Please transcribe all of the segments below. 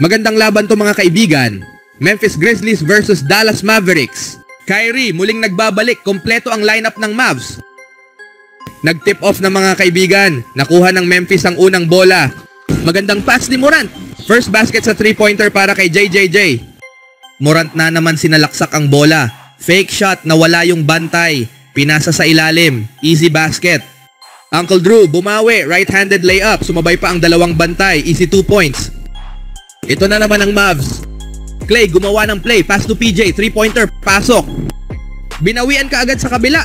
Magandang laban to mga kaibigan. Memphis Grizzlies versus Dallas Mavericks. Kyrie muling nagbabalik, kompleto ang lineup ng Mavs. Nag-tip off na mga kaibigan. Nakuha ng Memphis ang unang bola. Magandang pass ni Morant. First basket sa 3-pointer para kay JJJ. Morant na naman sinalaksak ang bola. Fake shot, nawala yung bantay. Pinasa sa ilalim. Easy basket. Uncle Drew bumawi, right-handed layup. Sumabay pa ang dalawang bantay. Easy 2 points. Ito na naman ang Mavs. Clay gumawa ng play. Pass to PJ. 3-pointer. Pasok. Binawian ka agad sa kabila.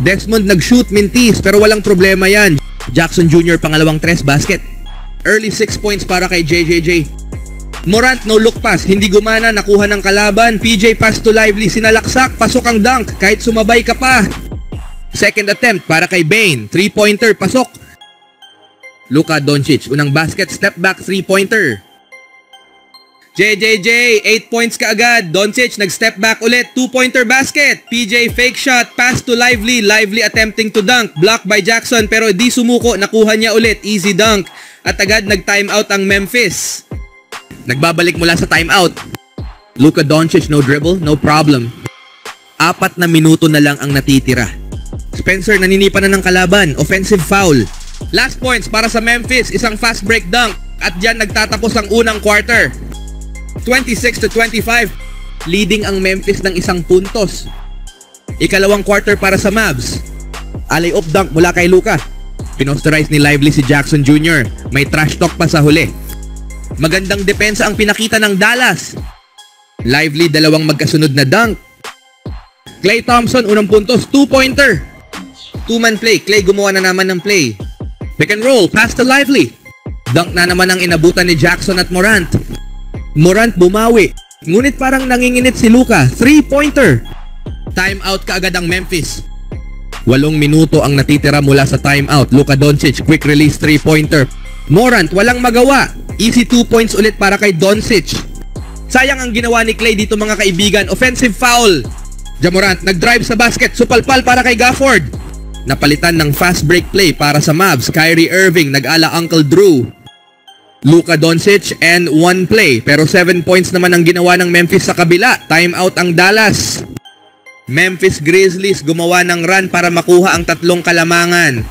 Desmond nag-shoot mintis pero walang problema yan. Jackson Jr. pangalawang 3 basket. Early 6 points para kay JJJ. Morant no look pass. Hindi gumana. Nakuha ng kalaban. PJ pass to Lively. Sinalaksak. Pasok ang dunk. Kahit sumabay ka pa. Second attempt para kay Bane. 3-pointer. Pasok. Luka Doncic. Unang basket. Step back 3-pointer. JJJ, 8 points ka agad. Doncic, nag-step back ulit. 2-pointer basket. PJ, fake shot. Pass to Lively. Lively attempting to dunk. Blocked by Jackson pero di sumuko. Nakuha niya ulit. Easy dunk. At agad nag-timeout ang Memphis. Nagbabalik mula sa timeout. Luka Doncic, no dribble, no problem. 4 na minuto na lang ang natitira. Spencer, naninipan na ng kalaban. Offensive foul. Last points para sa Memphis. Isang fast break dunk. At dyan nagtatapos ang unang quarter. 26-25, leading ang Memphis ng 1 puntos. Ikalawang quarter para sa Mavs. Alley-oop dunk mula kay Luka. Pinosterize ni Lively si Jackson Jr. May trash talk pa sa huli. Magandang depensa ang pinakita ng Dallas. Lively, dalawang magkasunod na dunk. Klay Thompson, unang puntos, 2-pointer. 2-man play, Klay gumawa na naman ng play. Pick and roll, pass to Lively. Dunk na naman ang inabutan ni Jackson at Morant. Morant bumawi. Ngunit parang nanginginit si Luka. 3-pointer. Timeout kaagad ang Memphis. 8 minuto ang natitira mula sa timeout. Luka Doncic, quick release 3-pointer. Morant, walang magawa. Easy 2 points ulit para kay Doncic. Sayang ang ginawa ni Klay dito mga kaibigan. Offensive foul. Ja Morant, nag-drive sa basket. Supalpal para kay Gafford. Napalitan ng fast break play para sa Mavs. Kyrie Irving, nag-ala Uncle Drew. Luka Doncic and 1 play. Pero 7 points naman ang ginawa ng Memphis sa kabila. Timeout ang Dallas. Memphis Grizzlies gumawa ng run para makuha ang 3 kalamangan.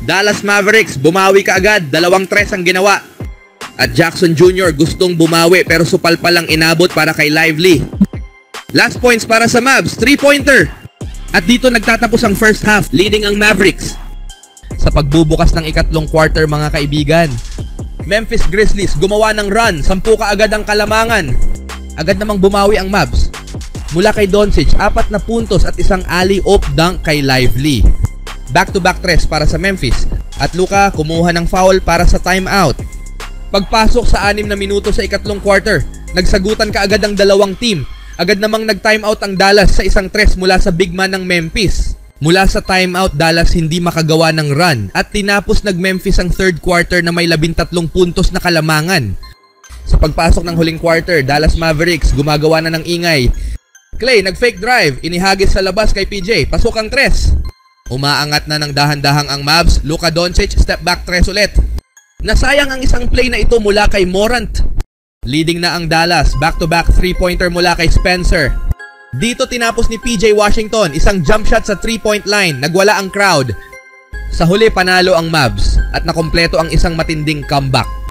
Dallas Mavericks bumawi kaagad. 2 3 ang ginawa. At Jackson Jr. gustong bumawi pero supalpal lang inabot para kay Lively. Last points para sa Mavs. 3-pointer. At dito nagtatapos ang first half. Leading ang Mavericks. Sa pagbubukas ng ikatlong quarter mga kaibigan, Memphis Grizzlies gumawa ng run. 10 kaagad ang kalamangan. Agad namang bumawi ang Mavs. Mula kay Doncic, 4 na puntos at isang alley-oop dunk kay Lively. Back-to-back 3 para sa Memphis. At Luka kumuha ng foul para sa timeout. Pagpasok sa 6 na minuto sa ikatlong quarter, nagsagutan kaagad ang dalawang team. Agad namang nag-timeout ang Dallas sa isang 3 mula sa big man ng Memphis. Mula sa timeout, Dallas hindi makagawa ng run at tinapos nag-Memphis ang third quarter na may 13 puntos na kalamangan. Sa pagpasok ng huling quarter, Dallas Mavericks gumagawa na ng ingay. Klay nag-fake drive, inihagis sa labas kay PJ, pasok ang 3. Umaangat na ng dahan-dahang ang Mavs. Luka Doncic, step back 3 ulit. Nasayang ang isang play na ito mula kay Morant. Leading na ang Dallas, back-to-back 3-pointer mula kay Spencer. Dito tinapos ni PJ Washington, isang jump shot sa 3-point line, nagwala ang crowd. Sa huli panalo ang Mavs at nakompleto ang isang matinding comeback.